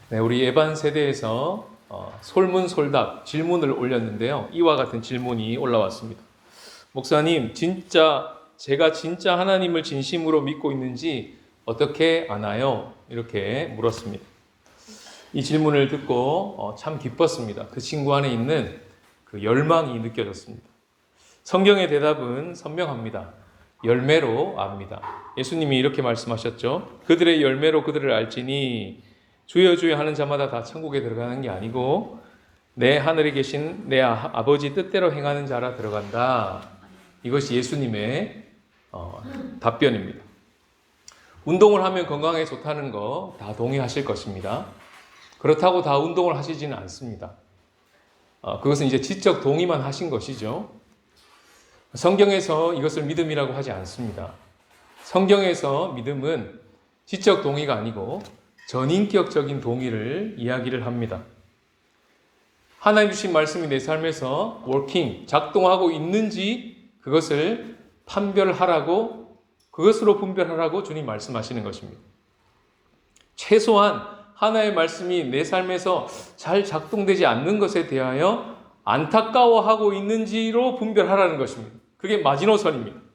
네, 우리 예반 세대에서 솔문솔답 질문을 올렸는데요. 이와 같은 질문이 올라왔습니다. 목사님, 제가 진짜 하나님을 진심으로 믿고 있는지 어떻게 아나요? 이렇게 물었습니다. 이 질문을 듣고 참 기뻤습니다. 그 친구 안에 있는 그 열망이 느껴졌습니다. 성경의 대답은 선명합니다. 열매로 압니다. 예수님이 이렇게 말씀하셨죠. 그들의 열매로 그들을 알지니 주여 주여 하는 자마다 다 천국에 들어가는 게 아니고 내 하늘에 계신 내 아버지 뜻대로 행하는 자라 들어간다. 이것이 예수님의 답변입니다. 운동을 하면 건강에 좋다는 거 다 동의하실 것입니다. 그렇다고 다 운동을 하시지는 않습니다. 그것은 이제 지적 동의만 하신 것이죠. 성경에서 이것을 믿음이라고 하지 않습니다. 성경에서 믿음은 지적 동의가 아니고 전인격적인 동의를 이야기를 합니다. 하나님 주신 말씀이 내 삶에서 작동하고 있는지 그것을 그것으로 분별하라고 주님 말씀하시는 것입니다. 최소한 하나의 말씀이 내 삶에서 잘 작동되지 않는 것에 대하여 안타까워하고 있는지로 분별하라는 것입니다. 그게 마지노선입니다.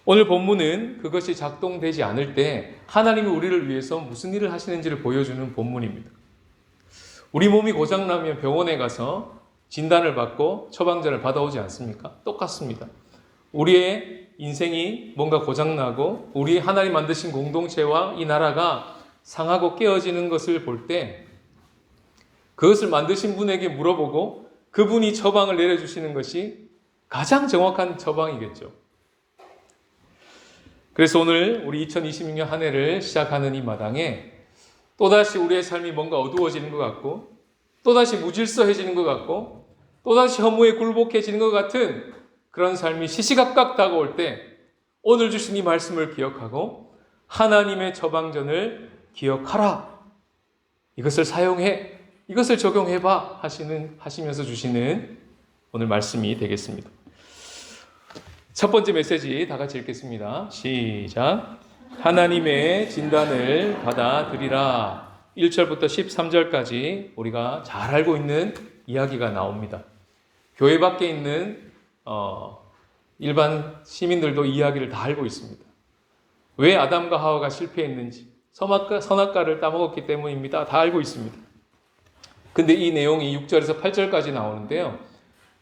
오늘 본문은 그것이 작동되지 않을 때 하나님이 우리를 위해서 무슨 일을 하시는지를 보여주는 본문입니다. 우리 몸이 고장나면 병원에 가서 진단을 받고 처방전을 받아오지 않습니까? 똑같습니다. 우리의 인생이 뭔가 고장나고 우리 하나님 만드신 공동체와 이 나라가 상하고 깨어지는 것을 볼 때 그것을 만드신 분에게 물어보고 그분이 처방을 내려주시는 것이 가장 정확한 처방이겠죠. 그래서 오늘 우리 2026년 한 해를 시작하는 이 마당에 또다시 우리의 삶이 뭔가 어두워지는 것 같고 또다시 무질서해지는 것 같고 또다시 허무에 굴복해지는 것 같은 그런 삶이 시시각각 다가올 때 오늘 주신 이 말씀을 기억하고 하나님의 처방전을 기억하라. 이것을 사용해, 이것을 적용해봐 하시면서 주시는 오늘 말씀이 되겠습니다. 첫 번째 메시지 다 같이 읽겠습니다. 시작. 하나님의 진단을 받아들이라. 1절부터 13절까지 우리가 잘 알고 있는 이야기가 나옵니다. 교회 밖에 있는 일반 시민들도 이 이야기를 다 알고 있습니다. 왜 아담과 하와가 실패했는지 선악과를 따먹었기 때문입니다. 다 알고 있습니다. 근데 이 내용이 6절에서 8절까지 나오는데요.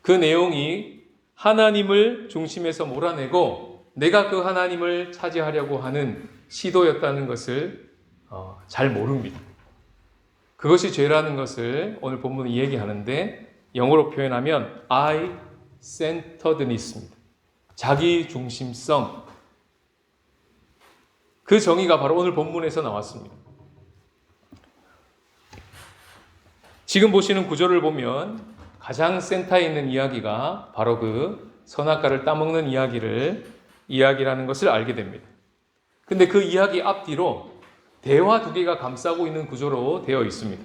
그 내용이 하나님을 중심에서 몰아내고 내가 그 하나님을 차지하려고 하는 시도였다는 것을 잘 모릅니다. 그것이 죄라는 것을 오늘 본문이 얘기하는데 영어로 표현하면 I-centeredness입니다. 자기 중심성. 그 정의가 바로 오늘 본문에서 나왔습니다. 지금 보시는 구조를 보면 가장 센터에 있는 이야기가 바로 그 선악과를 따먹는 이야기라는 것을 알게 됩니다. 근데 그 이야기 앞뒤로 대화 두 개가 감싸고 있는 구조로 되어 있습니다.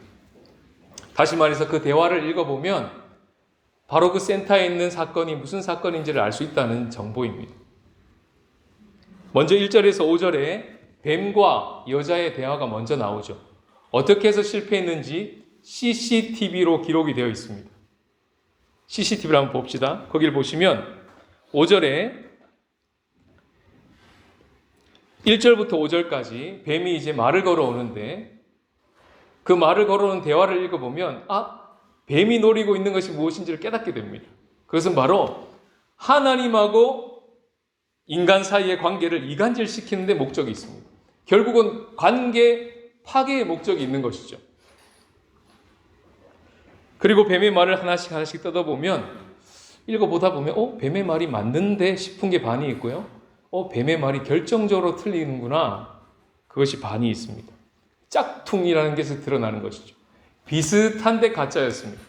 다시 말해서 그 대화를 읽어보면 바로 그 센터에 있는 사건이 무슨 사건인지를 알 수 있다는 정보입니다. 먼저 1절에서 5절에 뱀과 여자의 대화가 먼저 나오죠. 어떻게 해서 실패했는지 CCTV로 기록이 되어 있습니다. CCTV를 한번 봅시다. 거기를 보시면 5절에 1절부터 5절까지 뱀이 이제 말을 걸어오는데 그 말을 걸어오는 대화를 읽어보면 뱀이 노리고 있는 것이 무엇인지를 깨닫게 됩니다. 그것은 바로 하나님하고 인간 사이의 관계를 이간질시키는 데 목적이 있습니다. 결국은 관계 파괴의 목적이 있는 것이죠. 그리고 뱀의 말을 하나씩 뜯어보면 읽어보다 보면 뱀의 말이 맞는데 싶은 게 반이 있고요. 뱀의 말이 결정적으로 틀리는구나. 그것이 반이 있습니다. 짝퉁이라는 것이 드러나는 것이죠. 비슷한데 가짜였습니다.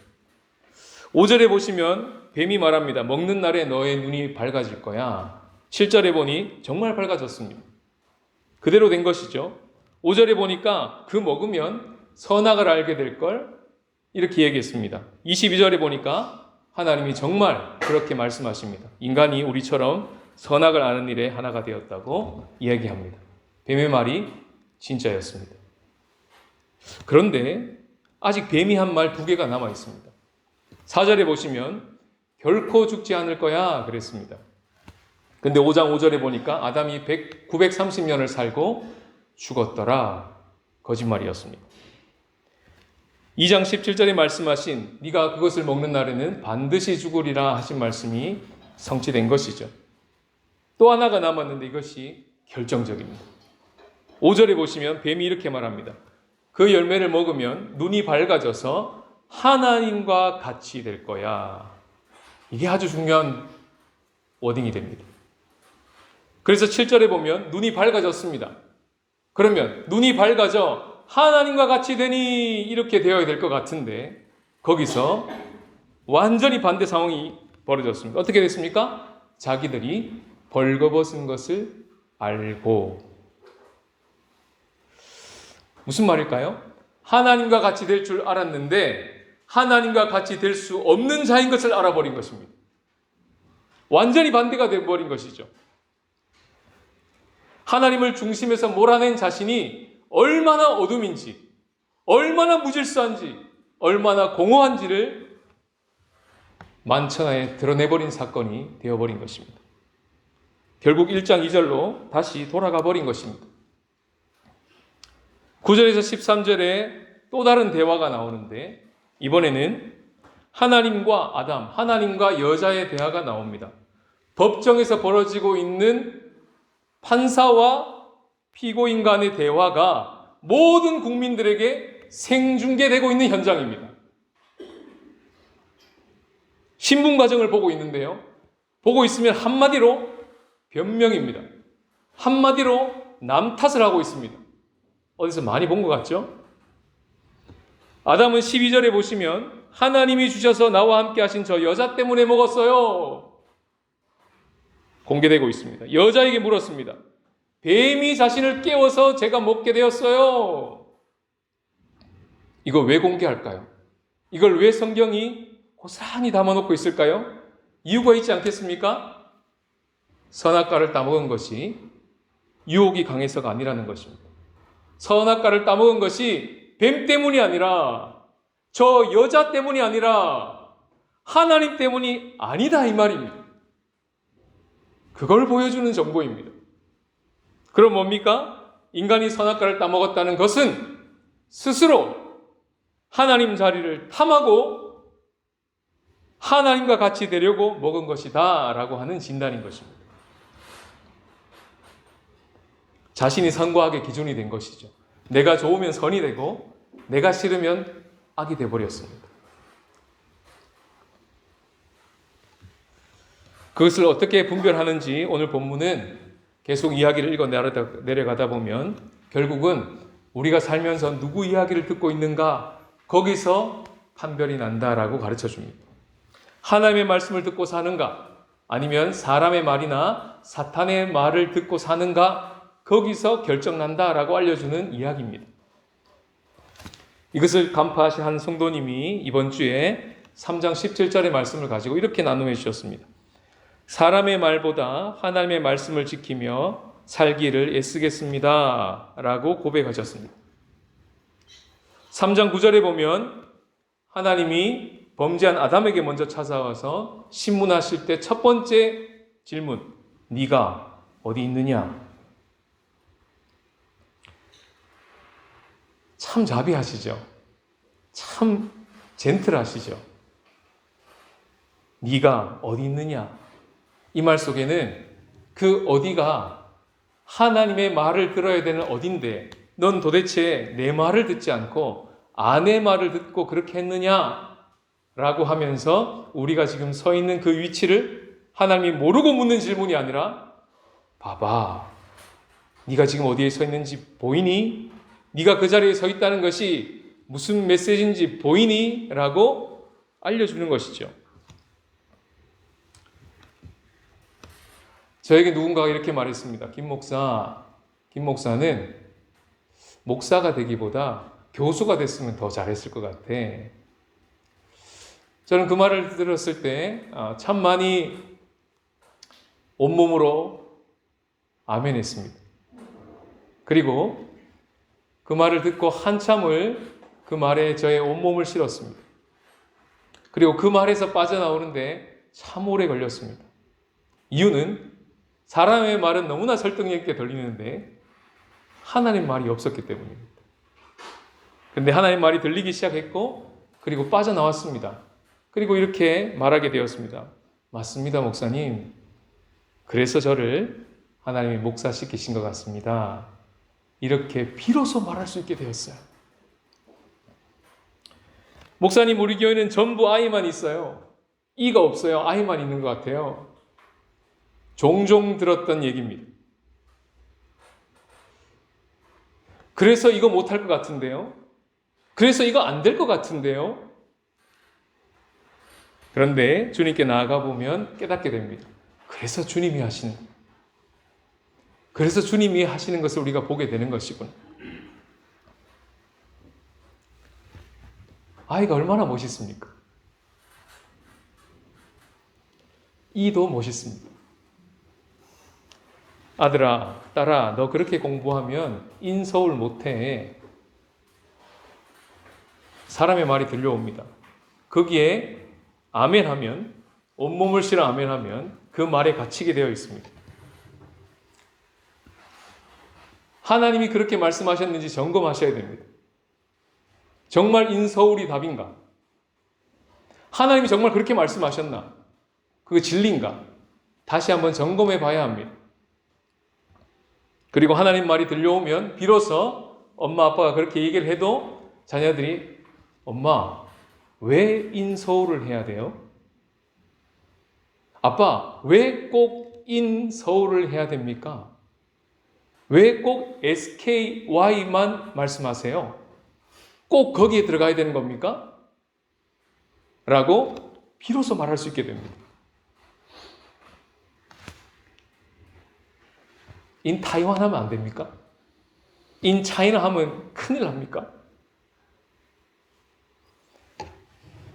5절에 보시면 뱀이 말합니다. 먹는 날에 너의 눈이 밝아질 거야. 7절에 보니 정말 밝아졌습니다. 그대로 된 것이죠. 5절에 보니까 그 먹으면 선악을 알게 될 걸 이렇게 얘기했습니다. 22절에 보니까 하나님이 정말 그렇게 말씀하십니다. 인간이 우리처럼 선악을 아는 일에 하나가 되었다고 이야기합니다. 뱀의 말이 진짜였습니다. 그런데 아직 뱀이 한 말 2개가 남아 있습니다. 4절에 보시면 결코 죽지 않을 거야 그랬습니다. 근데 5장 5절에 보니까 아담이 930년을 살고 죽었더라. 거짓말이었습니다. 2장 17절에 말씀하신 네가 그것을 먹는 날에는 반드시 죽으리라 하신 말씀이 성취된 것이죠. 또 하나가 남았는데 이것이 결정적입니다. 5절에 보시면 뱀이 이렇게 말합니다. 그 열매를 먹으면 눈이 밝아져서 하나님과 같이 될 거야. 이게 아주 중요한 워딩이 됩니다. 그래서 7절에 보면 눈이 밝아졌습니다. 그러면 눈이 밝아져 하나님과 같이 되니 이렇게 되어야 될 것 같은데 거기서 완전히 반대 상황이 벌어졌습니다. 어떻게 됐습니까? 자기들이 벌거벗은 것을 알고. 무슨 말일까요? 하나님과 같이 될 줄 알았는데 하나님과 같이 될 수 없는 자인 것을 알아버린 것입니다. 완전히 반대가 되어버린 것이죠. 하나님을 중심에서 몰아낸 자신이 얼마나 어둠인지, 얼마나 무질서한지, 얼마나 공허한지를 만천하에 드러내버린 사건이 되어버린 것입니다. 결국 1장 2절로 다시 돌아가 버린 것입니다. 9절에서 13절에 또 다른 대화가 나오는데 이번에는 하나님과 아담, 하나님과 여자의 대화가 나옵니다. 법정에서 벌어지고 있는 판사와 피고인 간의 대화가 모든 국민들에게 생중계되고 있는 현장입니다. 신분 과정을 보고 있는데요. 보고 있으면 한마디로 변명입니다. 한마디로 남 탓을 하고 있습니다. 어디서 많이 본 것 같죠? 아담은 12절에 보시면 하나님이 주셔서 나와 함께 하신 저 여자 때문에 먹었어요. 공개되고 있습니다. 여자에게 물었습니다. 뱀이 자신을 깨워서 제가 먹게 되었어요. 이거 왜 공개할까요? 이걸 왜 성경이 고스란히 담아놓고 있을까요? 이유가 있지 않겠습니까? 선악과를 따먹은 것이 유혹이 강해서가 아니라는 것입니다. 선악과를 따먹은 것이 뱀 때문이 아니라 저 여자 때문이 아니라 하나님 때문이 아니다 이 말입니다. 그걸 보여주는 정보입니다. 그럼 뭡니까? 인간이 선악과를 따먹었다는 것은 스스로 하나님 자리를 탐하고 하나님과 같이 되려고 먹은 것이다 라고 하는 진단인 것입니다. 자신이 선과악의 기준이 된 것이죠. 내가 좋으면 선이 되고 내가 싫으면 악이 되어버렸습니다. 그것을 어떻게 분별하는지 오늘 본문은 계속 이야기를 읽어 내려가다 보면 결국은 우리가 살면서 누구 이야기를 듣고 있는가 거기서 판별이 난다라고 가르쳐 줍니다. 하나님의 말씀을 듣고 사는가 아니면 사람의 말이나 사탄의 말을 듣고 사는가 거기서 결정난다라고 알려주는 이야기입니다. 이것을 간파하신 한 성도님이 이번 주에 3장 17절의 말씀을 가지고 이렇게 나누어 주셨습니다. 사람의 말보다 하나님의 말씀을 지키며 살기를 애쓰겠습니다 라고 고백하셨습니다. 3장 9절에 보면 하나님이 범죄한 아담에게 먼저 찾아와서 신문하실 때 첫 번째 질문, 네가 어디 있느냐? 참 자비하시죠. 참 젠틀하시죠. 네가 어디 있느냐? 이 말 속에는 그 어디가 하나님의 말을 들어야 되는 어딘데 넌 도대체 내 말을 듣지 않고 아내 말을 듣고 그렇게 했느냐? 라고 하면서 우리가 지금 서 있는 그 위치를 하나님이 모르고 묻는 질문이 아니라 봐봐, 네가 지금 어디에 서 있는지 보이니? 네가 그 자리에 서 있다는 것이 무슨 메시지인지 보이니? 라고 알려주는 것이죠. 저에게 누군가가 이렇게 말했습니다. 김 목사는 목사가 되기보다 교수가 됐으면 더 잘했을 것 같아. 저는 그 말을 들었을 때 참 많이 온몸으로 아멘했습니다. 그리고 그 말을 듣고 한참을 그 말에 저의 온몸을 실었습니다. 그리고 그 말에서 빠져나오는데 참 오래 걸렸습니다. 이유는 사람의 말은 너무나 설득력 있게 들리는데 하나님 말이 없었기 때문입니다. 그런데 하나님 말이 들리기 시작했고 그리고 빠져나왔습니다. 그리고 이렇게 말하게 되었습니다. 맞습니다, 목사님. 그래서 저를 하나님이 목사시키신 것 같습니다. 이렇게 비로소 말할 수 있게 되었어요. 목사님, 우리 교회는 전부 아이만 있어요. 이가 없어요. 아이만 있는 것 같아요. 종종 들었던 얘기입니다. 그래서 이거 못할 것 같은데요. 그래서 이거 안 될 것 같은데요. 그런데 주님께 나아가 보면 깨닫게 됩니다. 그래서 주님이 하시는 것을 우리가 보게 되는 것이구나. 아이가 얼마나 멋있습니까? 이도 멋있습니다. 아들아, 딸아, 너 그렇게 공부하면 인서울 못해. 사람의 말이 들려옵니다. 거기에 아멘하면, 온몸을 실어 아멘하면 그 말에 갇히게 되어 있습니다. 하나님이 그렇게 말씀하셨는지 점검하셔야 됩니다. 정말 인서울이 답인가? 하나님이 정말 그렇게 말씀하셨나? 그거 진리인가? 다시 한번 점검해 봐야 합니다. 그리고 하나님 말이 들려오면 비로소 엄마 아빠가 그렇게 얘기를 해도 자녀들이 엄마 왜 인서울을 해야 돼요? 아빠 왜 꼭 인서울을 해야 됩니까? 왜 꼭 SKY만 말씀하세요? 꼭 거기에 들어가야 되는 겁니까? 라고 비로소 말할 수 있게 됩니다. 인 타이완 하면 안 됩니까? 인 차이나 하면 큰일 납니까?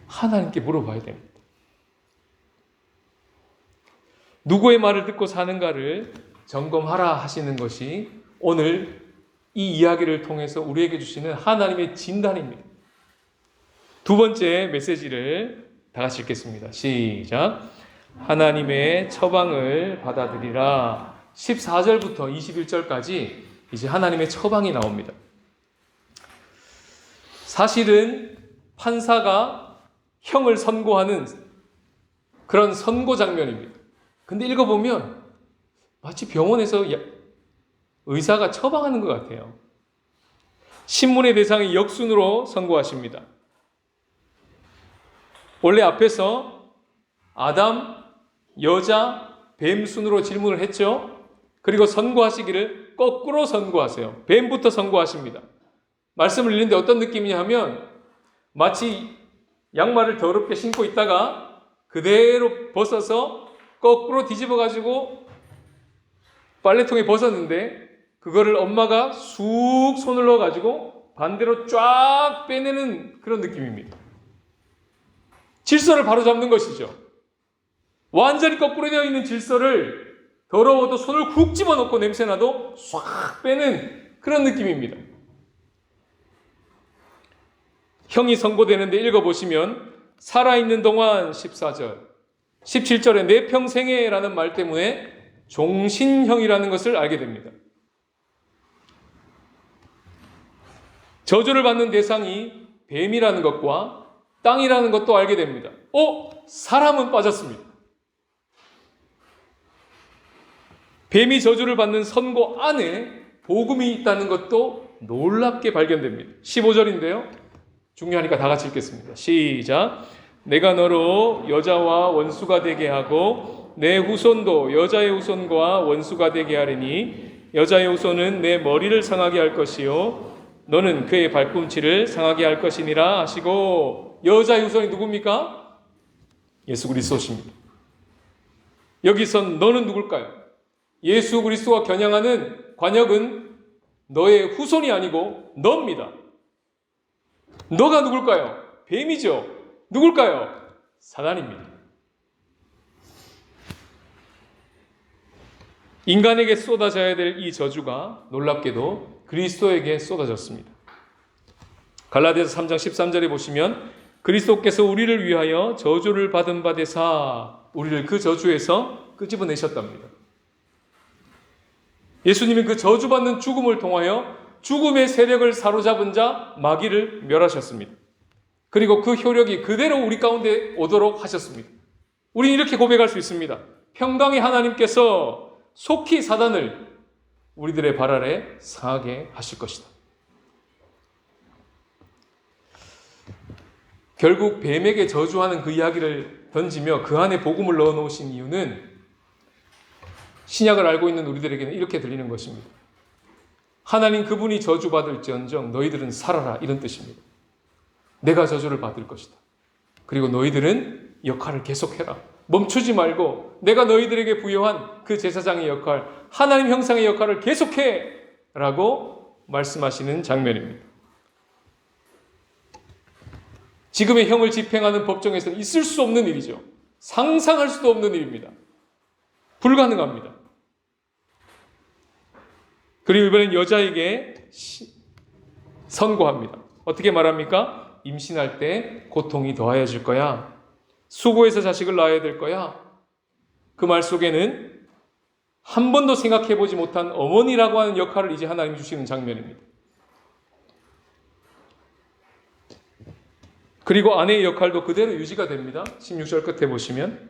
하나님께 물어봐야 됩니다. 누구의 말을 듣고 사는가를 점검하라 하시는 것이 오늘 이 이야기를 통해서 우리에게 주시는 하나님의 진단입니다. 두 번째 메시지를 다 같이 읽겠습니다. 시작. 하나님의 처방을 받아들이라. 14절부터 21절까지 이제 하나님의 처방이 나옵니다. 사실은 판사가 형을 선고하는 그런 선고 장면입니다. 근데 읽어보면 마치 병원에서 의사가 처방하는 것 같아요. 신문의 대상이 역순으로 선고하십니다. 원래 앞에서 아담, 여자, 뱀 순으로 질문을 했죠. 그리고 선고하시기를 거꾸로 선고하세요. 뱀부터 선고하십니다. 말씀을 읽는데 어떤 느낌이냐 하면 마치 양말을 더럽게 신고 있다가 그대로 벗어서 거꾸로 뒤집어가지고 빨래통에 벗었는데 그거를 엄마가 쑥 손을 넣어가지고 반대로 쫙 빼내는 그런 느낌입니다. 질서를 바로잡는 것이죠. 완전히 거꾸로 되어 있는 질서를 더러워도 손을 훅 집어넣고 냄새나도 싹 빼는 그런 느낌입니다. 형이 선고되는데 읽어보시면 살아있는 동안 14절, 17절에 내 평생에 라는 말 때문에 종신형이라는 것을 알게 됩니다. 저주를 받는 대상이 뱀이라는 것과 땅이라는 것도 알게 됩니다. 사람은 빠졌습니다. 뱀이 저주를 받는 선고 안에 복음이 있다는 것도 놀랍게 발견됩니다. 15절인데요. 중요하니까 다 같이 읽겠습니다. 시작. 내가 너로 여자와 원수가 되게 하고 내 후손도 여자의 후손과 원수가 되게 하리니 여자의 후손은 내 머리를 상하게 할 것이요 너는 그의 발꿈치를 상하게 할 것이니라 하시고, 여자의 후손이 누굽니까? 예수 그리스도십니다. 여기선 너는 누굴까요? 예수 그리스도가 겨냥하는 관역은 너의 후손이 아니고 너입니다. 너가 누굴까요? 뱀이죠. 누굴까요? 사단입니다. 인간에게 쏟아져야 될 이 저주가 놀랍게도 그리스도에게 쏟아졌습니다. 갈라디아서 3장 13절에 보시면 그리스도께서 우리를 위하여 저주를 받은 바 되사 우리를 그 저주에서 끄집어내셨답니다. 예수님은 그 저주받는 죽음을 통하여 죽음의 세력을 사로잡은 자 마귀를 멸하셨습니다. 그리고 그 효력이 그대로 우리 가운데 오도록 하셨습니다. 우리는 이렇게 고백할 수 있습니다. 평강의 하나님께서 속히 사단을 우리들의 발 아래 상하게 하실 것이다. 결국 뱀에게 저주하는 그 이야기를 던지며 그 안에 복음을 넣어 놓으신 이유는 신약을 알고 있는 우리들에게는 이렇게 들리는 것입니다. 하나님 그분이 저주받을지언정 너희들은 살아라, 이런 뜻입니다. 내가 저주를 받을 것이다. 그리고 너희들은 역할을 계속해라. 멈추지 말고 내가 너희들에게 부여한 그 제사장의 역할, 하나님 형상의 역할을 계속해 라고 말씀하시는 장면입니다. 지금의 형을 집행하는 법정에서는 있을 수 없는 일이죠. 상상할 수도 없는 일입니다. 불가능합니다. 그리고 이번엔 여자에게 선고합니다. 어떻게 말합니까? 임신할 때 고통이 더하여질 거야. 수고해서 자식을 낳아야 될 거야. 그 말 속에는 한 번도 생각해보지 못한 어머니라고 하는 역할을 이제 하나님이 주시는 장면입니다. 그리고 아내의 역할도 그대로 유지가 됩니다. 16절 끝에 보시면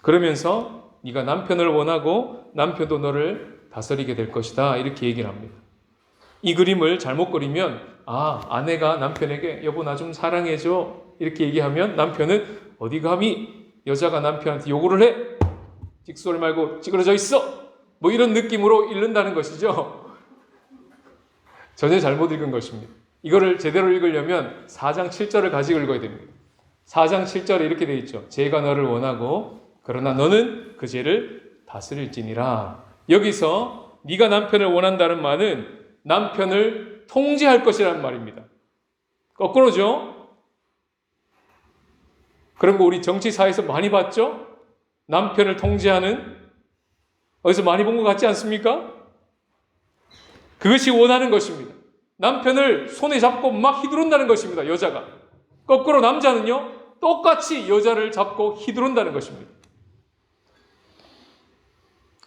그러면서 네가 남편을 원하고 남편도 너를 다스리게 될 것이다, 이렇게 얘기를 합니다. 이 그림을 잘못 그리면 아내가 남편에게 여보 나 좀 사랑해줘 이렇게 얘기하면 남편은 어디 감히 여자가 남편한테 요구를 해? 찍소리 말고 찌그러져 있어! 뭐 이런 느낌으로 읽는다는 것이죠. 전혀 잘못 읽은 것입니다. 이거를 제대로 읽으려면 4장 7절을 가지고 읽어야 됩니다. 4장 7절에 이렇게 되어 있죠. 죄가 너를 원하고 그러나 너는 그 죄를 다스릴지니라. 여기서 네가 남편을 원한다는 말은 남편을 통제할 것이라는 말입니다. 거꾸로죠. 그런 거 우리 정치사에서 많이 봤죠? 남편을 통제하는, 어디서 많이 본 것 같지 않습니까? 그것이 원하는 것입니다. 남편을 손에 잡고 막 휘두른다는 것입니다. 여자가. 거꾸로 남자는요, 똑같이 여자를 잡고 휘두른다는 것입니다.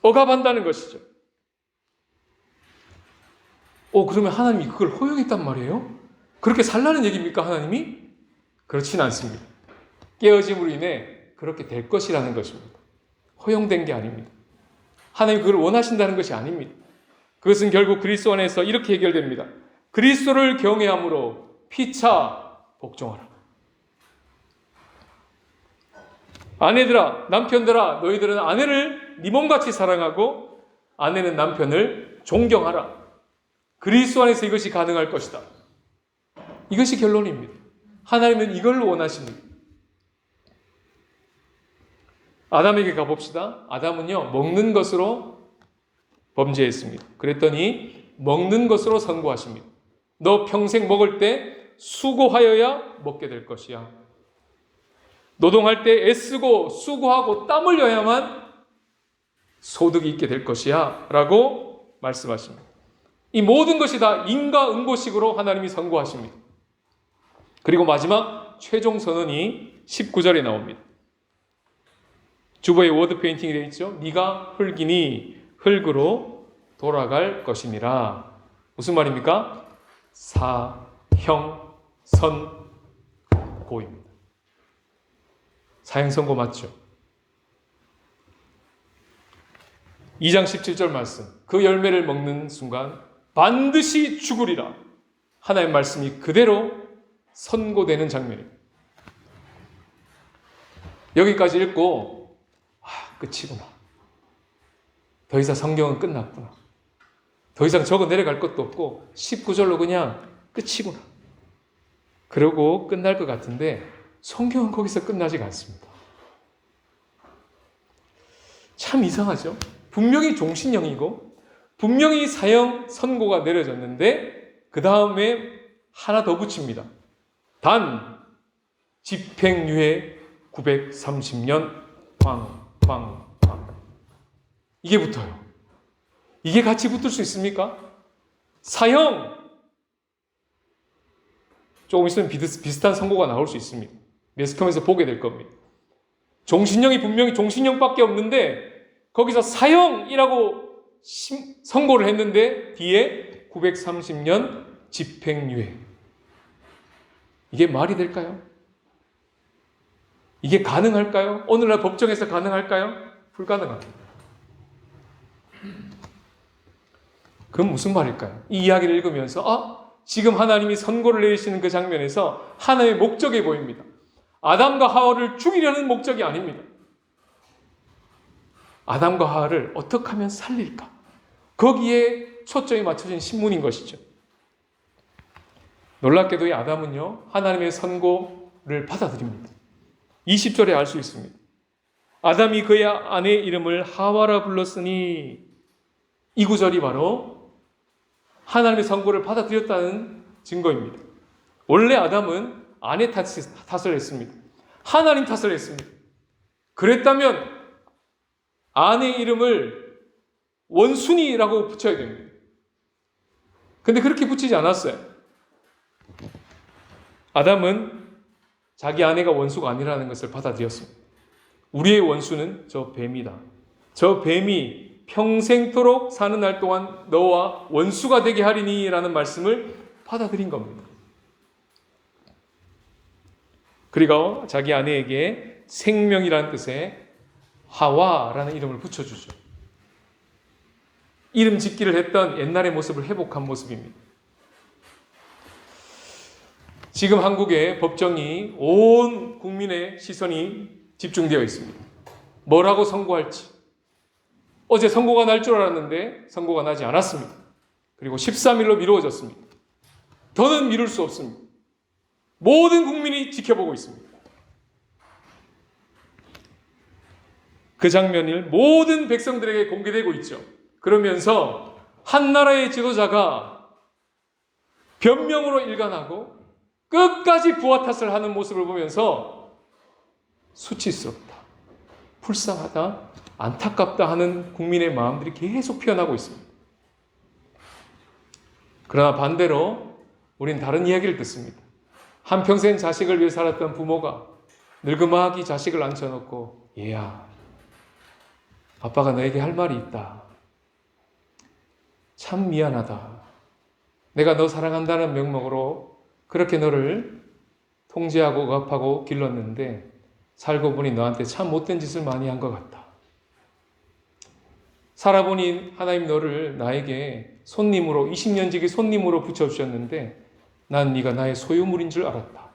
억압한다는 것이죠. 그러면 하나님이 그걸 허용했단 말이에요? 그렇게 살라는 얘기입니까, 하나님이? 그렇진 않습니다. 깨어짐으로 인해 그렇게 될 것이라는 것입니다. 허용된 게 아닙니다. 하나님이 그걸 원하신다는 것이 아닙니다. 그것은 결국 그리스도 안에서 이렇게 해결됩니다. 그리스도를 경외함으로 피차 복종하라. 아내들아, 남편들아, 너희들은 아내를 네 몸같이 사랑하고 아내는 남편을 존경하라. 그리스도 안에서 이것이 가능할 것이다. 이것이 결론입니다. 하나님은 이걸 원하십니다. 아담에게 가봅시다. 아담은요, 먹는 것으로 범죄했습니다. 그랬더니 먹는 것으로 선고하십니다. 너 평생 먹을 때 수고하여야 먹게 될 것이야. 노동할 때 애쓰고 수고하고 땀 흘려야만 소득이 있게 될 것이야 라고 말씀하십니다. 이 모든 것이 다 인과응보식으로 하나님이 선고하십니다. 그리고 마지막 최종 선언이 19절에 나옵니다. 주보에 워드 페인팅이 되어 있죠. 네가 흙이니 흙으로 돌아갈 것이니라. 무슨 말입니까? 사, 형, 선, 고입니다. 사형선고 맞죠? 2장 17절 말씀. 그 열매를 먹는 순간 반드시 죽으리라. 하나님의 말씀이 그대로 선고되는 장면입니다. 여기까지 읽고 끝이구나. 더 이상 성경은 끝났구나. 더 이상 적어 내려갈 것도 없고 19절로 그냥 끝이구나. 그러고 끝날 것 같은데 성경은 거기서 끝나지가 않습니다. 참 이상하죠? 분명히 종신형이고 분명히 사형 선고가 내려졌는데 그 다음에 하나 더 붙입니다. 단 집행유예 930년 이게 붙어요. 이게 같이 붙을 수 있습니까? 사형! 조금 있으면 비슷한 선고가 나올 수 있습니다. 매스컴에서 보게 될 겁니다. 종신형이 분명히 종신형밖에 없는데 거기서 사형이라고 선고를 했는데 뒤에 930년 집행유예. 이게 말이 될까요? 이게 가능할까요? 오늘날 법정에서 가능할까요? 불가능합니다. 그건 무슨 말일까요? 이 이야기를 읽으면서 지금 하나님이 선고를 내리시는 그 장면에서 하나님의 목적이 보입니다. 아담과 하와를 죽이려는 목적이 아닙니다. 아담과 하와를 어떻게 하면 살릴까? 거기에 초점이 맞춰진 신문인 것이죠. 놀랍게도 이 아담은요, 하나님의 선고를 받아들입니다. 20절에 알 수 있습니다. 아담이 그의 아내의 이름을 하와라 불렀으니 이 구절이 바로 하나님의 선고를 받아들였다는 증거입니다. 원래 아담은 아내 탓을 했습니다. 하나님 탓을 했습니다. 그랬다면 아내의 이름을 원순이라고 붙여야 됩니다. 근데 그렇게 붙이지 않았어요. 아담은 자기 아내가 원수가 아니라는 것을 받아들였습니다. 우리의 원수는 저 뱀이다. 저 뱀이 평생토록 사는 날 동안 너와 원수가 되게 하리니 라는 말씀을 받아들인 겁니다. 그리고 자기 아내에게 생명이라는 뜻의 하와라는 이름을 붙여주죠. 이름 짓기를 했던 옛날의 모습을 회복한 모습입니다. 지금 한국의 법정이 온 국민의 시선이 집중되어 있습니다. 뭐라고 선고할지. 어제 선고가 날 줄 알았는데 선고가 나지 않았습니다. 그리고 13일로 미루어졌습니다. 더는 미룰 수 없습니다. 모든 국민이 지켜보고 있습니다. 그 장면이 모든 백성들에게 공개되고 있죠. 그러면서 한 나라의 지도자가 변명으로 일관하고 끝까지 부하 탓을 하는 모습을 보면서 수치스럽다, 불쌍하다, 안타깝다 하는 국민의 마음들이 계속 피어나고 있습니다. 그러나 반대로 우린 다른 이야기를 듣습니다. 한평생 자식을 위해 살았던 부모가 늙음하기 자식을 앉혀놓고 얘야, 아빠가 너에게 할 말이 있다. 참 미안하다. 내가 너 사랑한다는 명목으로 그렇게 너를 통제하고 억압하고 길렀는데 살고 보니 너한테 참 못된 짓을 많이 한 것 같다. 살아보니 하나님 너를 나에게 손님으로 20년 지기 손님으로 붙여주셨는데 난 네가 나의 소유물인 줄 알았다.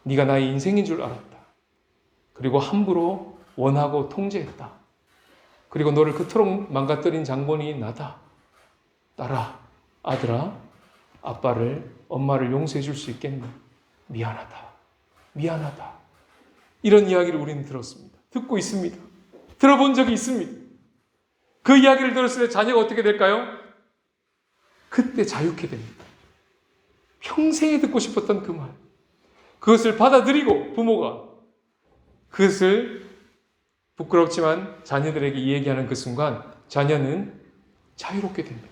네가 나의 인생인 줄 알았다. 그리고 함부로 원하고 통제했다. 그리고 너를 그토록 망가뜨린 장본이 나다. 딸아, 아들아, 아빠를, 엄마를 용서해 줄 수 있겠니? 미안하다. 미안하다. 이런 이야기를 우리는 들었습니다. 듣고 있습니다. 들어본 적이 있습니다. 그 이야기를 들었을 때 자녀가 어떻게 될까요? 그때 자유케 됩니다. 평생에 듣고 싶었던 그 말. 그것을 받아들이고 부모가 그것을 부끄럽지만 자녀들에게 얘기하는 그 순간 자녀는 자유롭게 됩니다.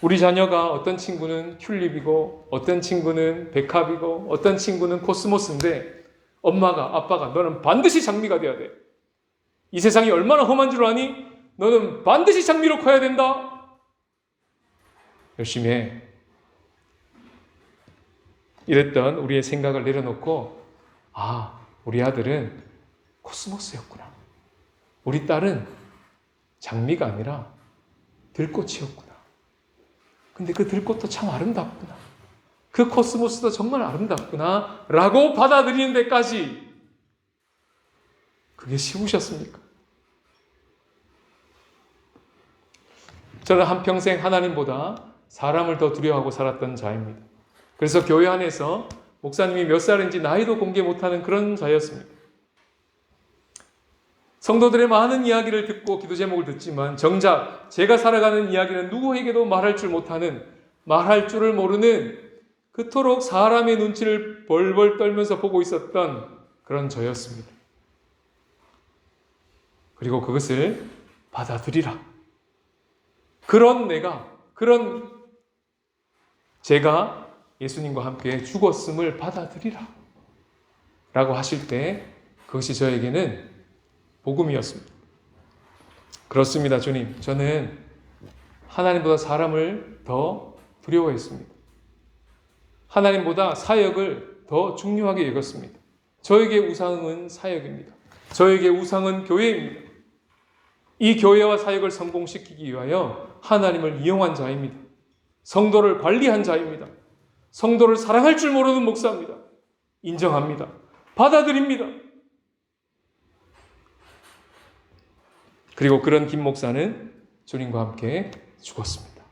우리 자녀가 어떤 친구는 튤립이고 어떤 친구는 백합이고 어떤 친구는 코스모스인데 엄마가 아빠가 너는 반드시 장미가 돼야 돼. 이 세상이 얼마나 험한 줄 아니? 너는 반드시 장미로 커야 된다. 열심히 해. 이랬던 우리의 생각을 내려놓고 우리 아들은 코스모스였구나. 우리 딸은 장미가 아니라 들꽃이었구나. 근데 그 들꽃도 참 아름답구나. 그 코스모스도 정말 아름답구나. 라고 받아들이는 데까지 그게 쉬우셨습니까? 저는 한평생 하나님보다 사람을 더 두려워하고 살았던 자입니다. 그래서 교회 안에서 목사님이 몇 살인지 나이도 공개 못하는 그런 자였습니다. 성도들의 많은 이야기를 듣고 기도 제목을 듣지만 정작 제가 살아가는 이야기는 누구에게도 말할 줄 못하는, 말할 줄을 모르는 그토록 사람의 눈치를 벌벌 떨면서 보고 있었던 그런 저였습니다. 그리고 그것을 받아들이라. 그런 제가 예수님과 함께 죽었음을 받아들이라 라고 하실 때 그것이 저에게는 복음이었습니다. 그렇습니다, 주님. 저는 하나님보다 사람을 더 두려워했습니다. 하나님보다 사역을 더 중요하게 여겼습니다. 저에게 우상은 사역입니다. 저에게 우상은 교회입니다. 이 교회와 사역을 성공시키기 위하여 하나님을 이용한 자입니다. 성도를 관리한 자입니다. 성도를 사랑할 줄 모르는 목사입니다. 인정합니다. 받아들입니다. 그리고 그런 김 목사는 주님과 함께 죽었습니다.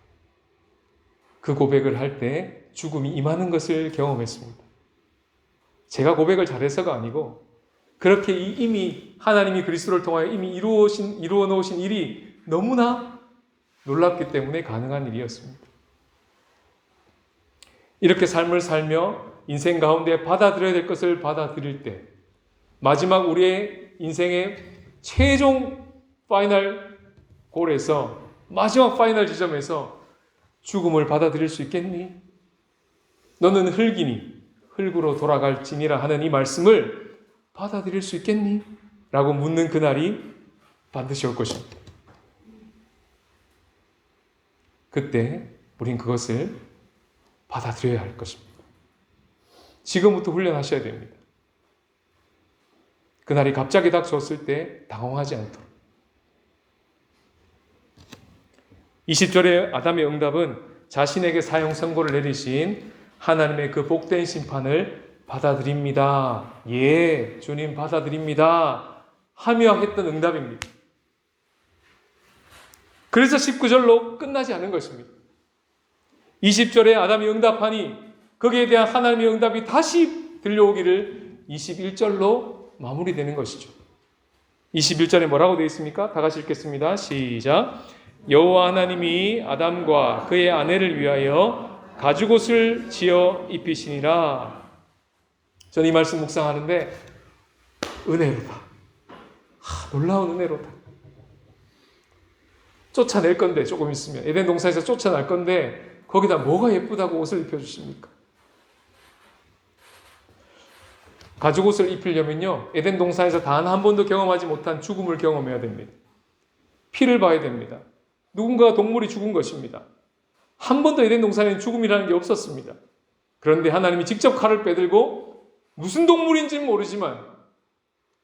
그 고백을 할 때 죽음이 임하는 것을 경험했습니다. 제가 고백을 잘해서가 아니고 그렇게 이미 하나님이 그리스도를 통하여 이미 이루어 놓으신 일이 너무나 놀랍기 때문에 가능한 일이었습니다. 이렇게 삶을 살며 인생 가운데 받아들여야 될 것을 받아들일 때 마지막 우리의 인생의 최종 파이널 골에서 마지막 파이널 지점에서 죽음을 받아들일 수 있겠니? 너는 흙이니 흙으로 돌아갈지니라 하는 이 말씀을 받아들일 수 있겠니? 라고 묻는 그날이 반드시 올 것입니다. 그때 우린 그것을 받아들여야 할 것입니다. 지금부터 훈련하셔야 됩니다. 그날이 갑자기 닥쳤을 때 당황하지 않도록. 20절의 아담의 응답은 자신에게 사형 선고를 내리신 하나님의 그 복된 심판을 받아들입니다. 예, 주님 받아들입니다. 하며 했던 응답입니다. 그래서 19절로 끝나지 않은 것입니다. 20절에 아담이 응답하니 거기에 대한 하나님의 응답이 다시 들려오기를 21절로 마무리되는 것이죠. 21절에 뭐라고 되어 있습니까? 다 같이 읽겠습니다. 시작. 여호와 하나님이 아담과 그의 아내를 위하여 가죽옷을 지어 입히시니라. 저는 이 말씀 묵상하는데 은혜로다. 놀라운 은혜로다. 쫓아낼 건데 조금 있으면 에덴 동산에서 쫓아날 건데 거기다 뭐가 예쁘다고 옷을 입혀주십니까? 가죽옷을 입히려면요 에덴 동산에서 단 한 번도 경험하지 못한 죽음을 경험해야 됩니다. 피를 봐야 됩니다. 누군가 동물이 죽은 것입니다. 한 번도 에덴 동산에는 죽음이라는 게 없었습니다. 그런데 하나님이 직접 칼을 빼들고 무슨 동물인지는 모르지만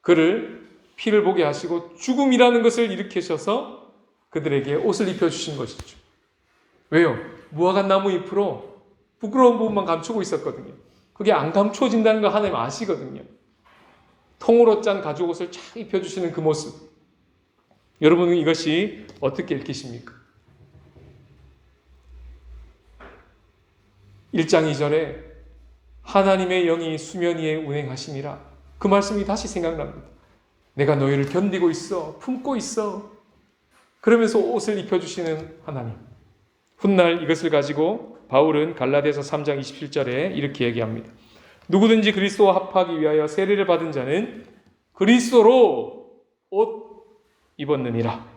그를 피를 보게 하시고 죽음이라는 것을 일으키셔서 그들에게 옷을 입혀주신 것이죠. 왜요? 무화과 나무 잎으로 부끄러운 부분만 감추고 있었거든요. 그게 안 감춰진다는 거 하나님 아시거든요. 통으로 짠 가죽옷을 쫙 입혀주시는 그 모습. 여러분은 이것이 어떻게 읽히십니까? 1장 2절에 하나님의 영이 수면 위에 운행하시니라. 그 말씀이 다시 생각납니다. 내가 너희를 견디고 있어. 품고 있어. 그러면서 옷을 입혀주시는 하나님. 훗날 이것을 가지고 바울은 갈라디아서 3장 27절에 이렇게 얘기합니다. 누구든지 그리스도와 합하기 위하여 세례를 받은 자는 그리스도로 옷 입었느니라.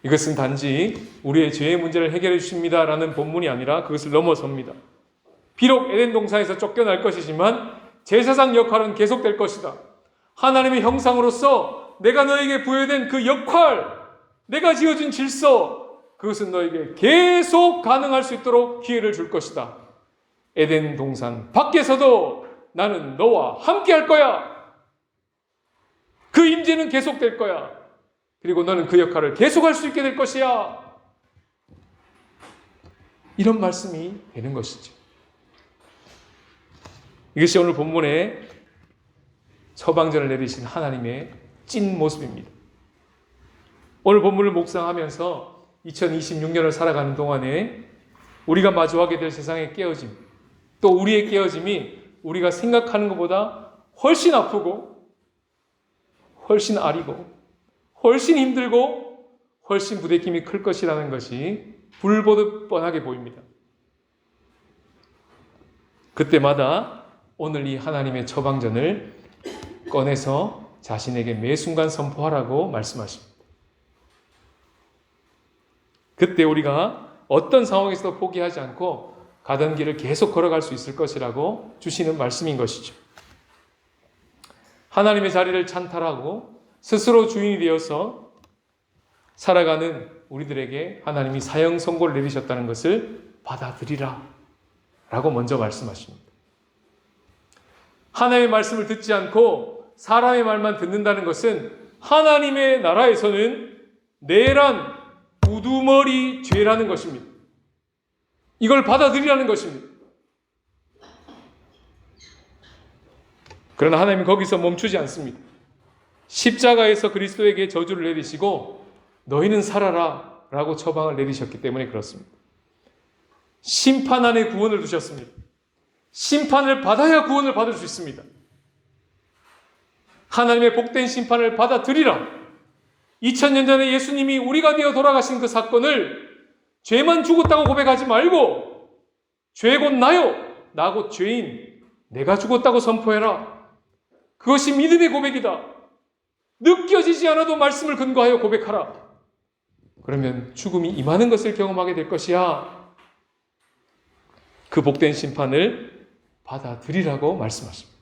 이것은 단지 우리의 죄의 문제를 해결해 주십니다라는 본문이 아니라 그것을 넘어섭니다. 비록 에덴 동산에서 쫓겨날 것이지만 제사장 역할은 계속될 것이다. 하나님의 형상으로서 내가 너에게 부여된 그 역할, 내가 지어준 질서, 그것은 너에게 계속 가능할 수 있도록 기회를 줄 것이다. 에덴 동산 밖에서도 나는 너와 함께 할 거야. 그 임재는 계속될 거야. 그리고 너는 그 역할을 계속할 수 있게 될 것이야. 이런 말씀이 되는 것이죠. 이것이 오늘 본문에 처방전을 내리신 하나님의 찐 모습입니다. 오늘 본문을 묵상하면서 2026년을 살아가는 동안에 우리가 마주하게 될 세상의 깨어짐, 또 우리의 깨어짐이 우리가 생각하는 것보다 훨씬 아프고 훨씬 아리고 훨씬 힘들고 훨씬 부대낌이 클 것이라는 것이 불보듯 뻔하게 보입니다. 그때마다 오늘 이 하나님의 처방전을 꺼내서 자신에게 매 순간 선포하라고 말씀하십니다. 그때 우리가 어떤 상황에서도 포기하지 않고 가던 길을 계속 걸어갈 수 있을 것이라고 주시는 말씀인 것이죠. 하나님의 자리를 찬탈하고 스스로 주인이 되어서 살아가는 우리들에게 하나님이 사형 선고를 내리셨다는 것을 받아들이라 라고 먼저 말씀하십니다. 하나님의 말씀을 듣지 않고 사람의 말만 듣는다는 것은 하나님의 나라에서는 내란 우두머리 죄라는 것입니다. 이걸 받아들이라는 것입니다. 그러나 하나님은 거기서 멈추지 않습니다. 십자가에서 그리스도에게 저주를 내리시고 너희는 살아라 라고 처방을 내리셨기 때문에 그렇습니다. 심판 안에 구원을 두셨습니다. 심판을 받아야 구원을 받을 수 있습니다. 하나님의 복된 심판을 받아들이라. 2000년 전에 예수님이 우리가 되어 돌아가신 그 사건을 죄만 죽었다고 고백하지 말고 죄 곧 나요. 나 곧 죄인. 내가 죽었다고 선포해라. 그것이 믿음의 고백이다. 느껴지지 않아도 말씀을 근거하여 고백하라. 그러면 죽음이 임하는 것을 경험하게 될 것이야. 그 복된 심판을 받아들이라고 말씀하십니다.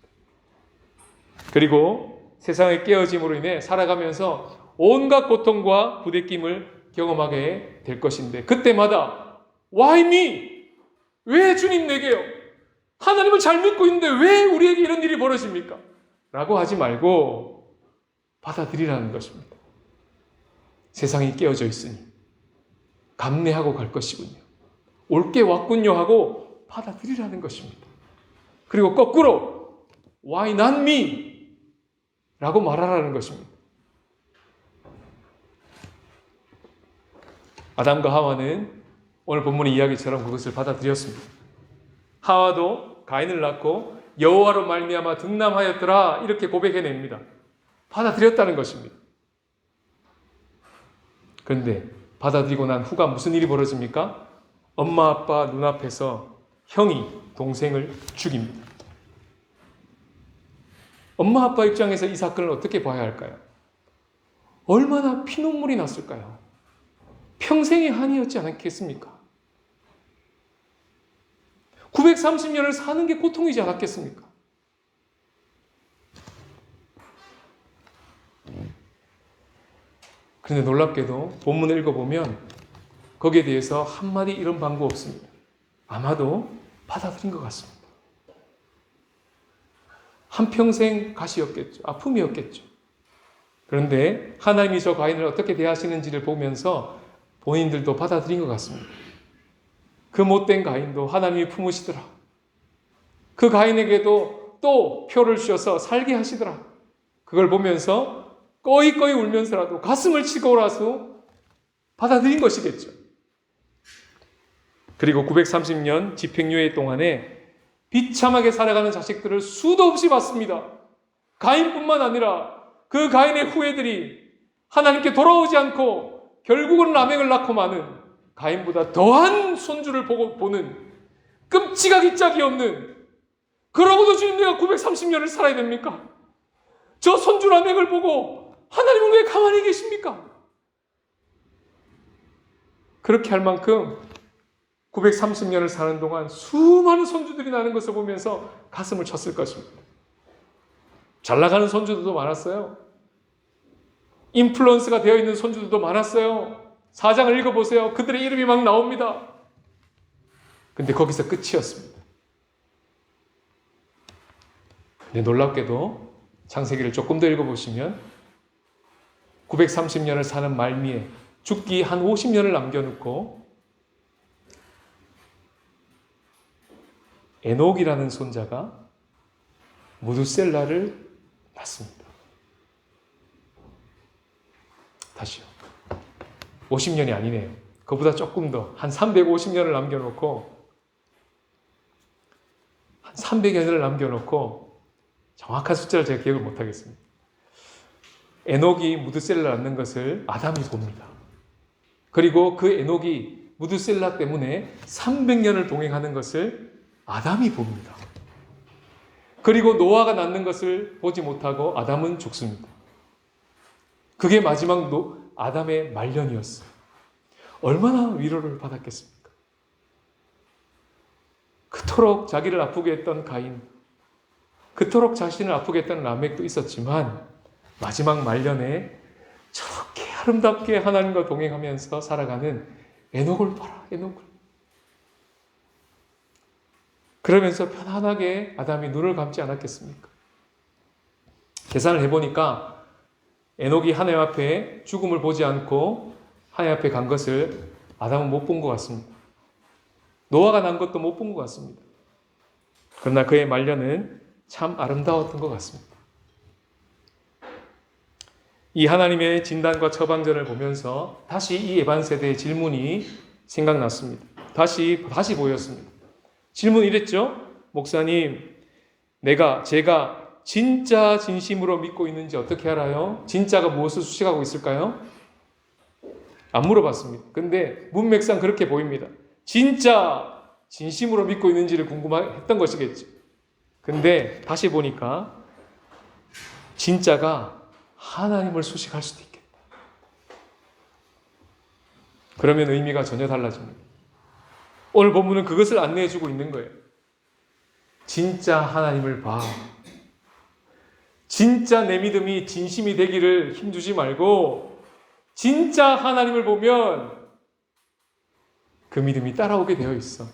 그리고 세상의 깨어짐으로 인해 살아가면서 온갖 고통과 부대낌을 경험하게 될 것인데 그때마다 Why me? 왜 주님 내게요? 하나님을 잘 믿고 있는데 왜 우리에게 이런 일이 벌어집니까? 라고 하지 말고 받아들이라는 것입니다. 세상이 깨어져 있으니 감내하고 갈 것이군요. 올 게 왔군요 하고 받아들이라는 것입니다. 그리고 거꾸로 Why not me? 라고 말하라는 것입니다. 아담과 하와는 오늘 본문의 이야기처럼 그것을 받아들였습니다. 하와도 가인을 낳고 여호와로 말미암아 등남하였더라 이렇게 고백해냅니다. 받아들였다는 것입니다. 그런데 받아들이고 난 후가 무슨 일이 벌어집니까? 엄마 아빠 눈앞에서 형이 동생을 죽입니다. 엄마 아빠 입장에서 이 사건을 어떻게 봐야 할까요? 얼마나 피눈물이 났을까요? 평생의 한이었지 않겠습니까? 930년을 사는 게 고통이지 않았겠습니까? 그런데 놀랍게도 본문을 읽어보면 거기에 대해서 한마디 이런 방구 없습니다. 아마도 받아들인 것 같습니다. 한평생 가시였겠죠. 아픔이었겠죠. 그런데 하나님이 저 가인을 어떻게 대하시는지를 보면서 본인들도 받아들인 것 같습니다. 그 못된 가인도 하나님이 품으시더라. 그 가인에게도 또 표를 주셔서 살게 하시더라. 그걸 보면서 꺼이꺼이 울면서라도 가슴을 치고 나서 받아들인 것이겠죠. 그리고 930년 집행유예 동안에 비참하게 살아가는 자식들을 수도 없이 봤습니다. 가인뿐만 아니라 그 가인의 후예들이 하나님께 돌아오지 않고 결국은 라멕을 낳고 마는 가인보다 더한 손주를 보는 끔찍하기 짝이 없는, 그러고도 주님 내가 930년을 살아야 됩니까? 저 손주 라멕을 보고 하나님은 왜 가만히 계십니까? 그렇게 할 만큼 930년을 사는 동안 수많은 손주들이 나는 것을 보면서 가슴을 쳤을 것입니다. 잘 나가는 손주들도 많았어요. 인플루언스가 되어 있는 손주들도 많았어요. 사장을 읽어보세요. 그들의 이름이 막 나옵니다. 근데 거기서 끝이었습니다. 근데 놀랍게도 창세기를 조금 더 읽어보시면 930년을 사는 말미에 죽기 한 50년을 남겨놓고 에녹이라는 손자가 무두셀라를 낳습니다. 다시요. 50년이 아니네요. 그보다 조금 더, 한 350년을 남겨놓고, 한 300년을 남겨놓고, 정확한 숫자를 제가 기억을 못하겠습니다. 에녹이 무두셀라를 낳는 것을 아담이 봅니다. 그리고 그 에녹이 무두셀라 때문에 300년을 동행하는 것을 아담이 봅니다. 그리고 노아가 낳는 것을 보지 못하고 아담은 죽습니다. 그게 마지막 아담의 말년이었어요. 얼마나 위로를 받았겠습니까? 그토록 자기를 아프게 했던 가인, 그토록 자신을 아프게 했던 라멕도 있었지만 마지막 말년에 저렇게 아름답게 하나님과 동행하면서 살아가는 에녹을 봐라, 에녹을. 그러면서 편안하게 아담이 눈을 감지 않았겠습니까? 계산을 해보니까 에녹이 하나님 앞에 죽음을 보지 않고 하나님 앞에 간 것을 아담은 못 본 것 같습니다. 노아가 난 것도 못 본 것 같습니다. 그러나 그의 말년은 참 아름다웠던 것 같습니다. 이 하나님의 진단과 처방전을 보면서 다시 이 에반 세대의 질문이 생각났습니다. 다시 보였습니다. 질문이 이랬죠? 목사님, 제가 진짜 진심으로 믿고 있는지 어떻게 알아요? 진짜가 무엇을 수식하고 있을까요? 안 물어봤습니다. 근데 문맥상 그렇게 보입니다. 진짜 진심으로 믿고 있는지를 궁금했던 것이겠죠. 근데 다시 보니까 진짜가 하나님을 수식할 수도 있겠다. 그러면 의미가 전혀 달라집니다. 오늘 본문은 그것을 안내해주고 있는 거예요. 진짜 하나님을 봐. 진짜 내 믿음이 진심이 되기를 힘주지 말고 진짜 하나님을 보면 그 믿음이 따라오게 되어 있어.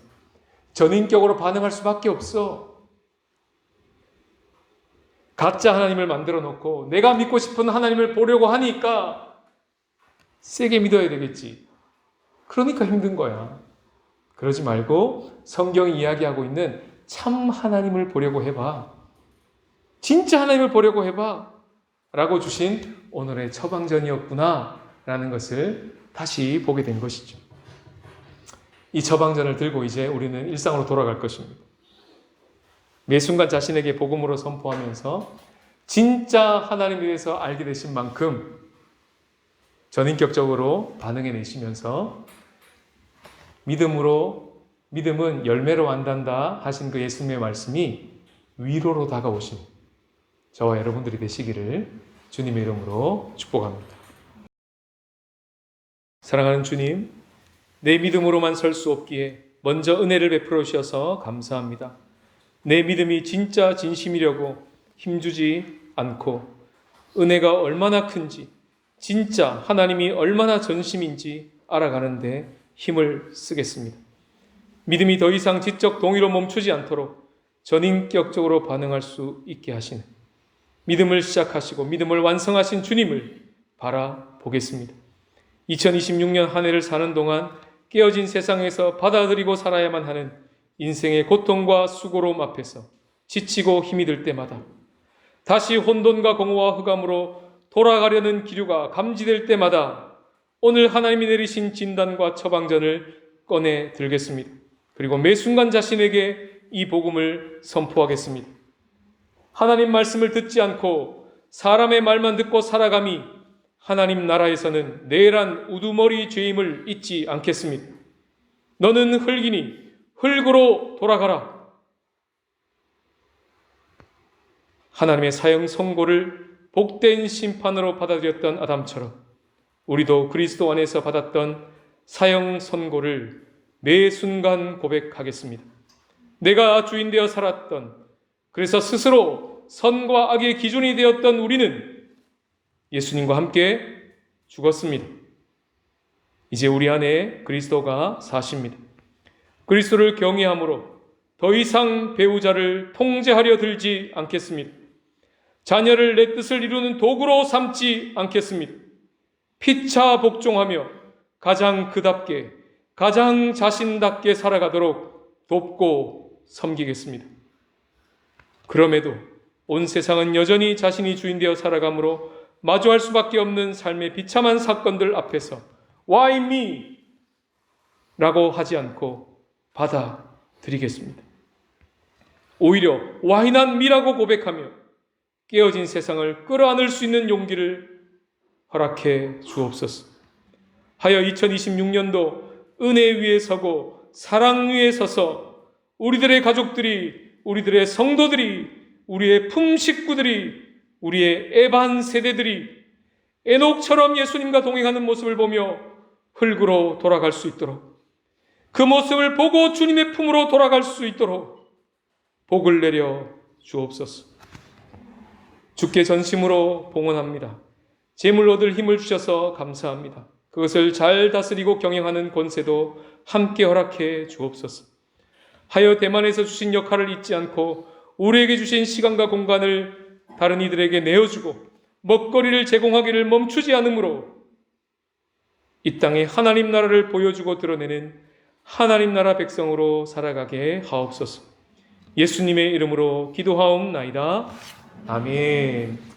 전인격으로 반응할 수밖에 없어. 가짜 하나님을 만들어 놓고 내가 믿고 싶은 하나님을 보려고 하니까 세게 믿어야 되겠지. 그러니까 힘든 거야. 그러지 말고 성경이 이야기하고 있는 참 하나님을 보려고 해봐. 진짜 하나님을 보려고 해봐. 라고 주신 오늘의 처방전이었구나 라는 것을 다시 보게 된 것이죠. 이 처방전을 들고 이제 우리는 일상으로 돌아갈 것입니다. 매 순간 자신에게 복음으로 선포하면서 진짜 하나님에 대해서 알게 되신 만큼 전인격적으로 반응해내시면서 믿음은 열매로 완단다 하신 그 예수님의 말씀이 위로로 다가오신 저와 여러분들이 되시기를 주님의 이름으로 축복합니다. 사랑하는 주님, 내 믿음으로만 설 수 없기에 먼저 은혜를 베풀어 주셔서 감사합니다. 내 믿음이 진짜 진심이려고 힘주지 않고 은혜가 얼마나 큰지, 진짜 하나님이 얼마나 전심인지 알아가는데 힘을 쓰겠습니다. 믿음이 더 이상 지적 동의로 멈추지 않도록 전인격적으로 반응할 수 있게 하시는 믿음을 시작하시고 믿음을 완성하신 주님을 바라보겠습니다. 2026년 한 해를 사는 동안 깨어진 세상에서 받아들이고 살아야만 하는 인생의 고통과 수고로움 앞에서 지치고 힘이 들 때마다 다시 혼돈과 공허와 흑암으로 돌아가려는 기류가 감지될 때마다 오늘 하나님이 내리신 진단과 처방전을 꺼내 들겠습니다. 그리고 매 순간 자신에게 이 복음을 선포하겠습니다. 하나님 말씀을 듣지 않고 사람의 말만 듣고 살아감이 하나님 나라에서는 내란 우두머리 죄임을 잊지 않겠습니다. 너는 흙이니 흙으로 돌아가라. 하나님의 사형 선고를 복된 심판으로 받아들였던 아담처럼 우리도 그리스도 안에서 받았던 사형 선고를 매 순간 고백하겠습니다. 내가 주인 되어 살았던, 그래서 스스로 선과 악의 기준이 되었던 우리는 예수님과 함께 죽었습니다. 이제 우리 안에 그리스도가 사십니다. 그리스도를 경외함으로 더 이상 배우자를 통제하려 들지 않겠습니다. 자녀를 내 뜻을 이루는 도구로 삼지 않겠습니다. 피차 복종하며 가장 그답게, 가장 자신답게 살아가도록 돕고 섬기겠습니다. 그럼에도 온 세상은 여전히 자신이 주인 되어 살아가므로 마주할 수밖에 없는 삶의 비참한 사건들 앞에서 Why me? 라고 하지 않고 받아들이겠습니다. 오히려 Why not me라고 고백하며 깨어진 세상을 끌어안을 수 있는 용기를 허락해 주옵소서. 하여 2026년도 은혜 위에 서고 사랑 위에 서서 우리들의 가족들이, 우리들의 성도들이, 우리의 품식구들이, 우리의 에반 세대들이 에녹처럼 예수님과 동행하는 모습을 보며 흙으로 돌아갈 수 있도록, 그 모습을 보고 주님의 품으로 돌아갈 수 있도록 복을 내려 주옵소서. 주께 전심으로 봉헌합니다. 재물 얻을 힘을 주셔서 감사합니다. 그것을 잘 다스리고 경영하는 권세도 함께 허락해 주옵소서. 하여 대만에서 주신 역할을 잊지 않고 우리에게 주신 시간과 공간을 다른 이들에게 내어주고 먹거리를 제공하기를 멈추지 않으므로 이 땅에 하나님 나라를 보여주고 드러내는 하나님 나라 백성으로 살아가게 하옵소서. 예수님의 이름으로 기도하옵나이다. 아멘.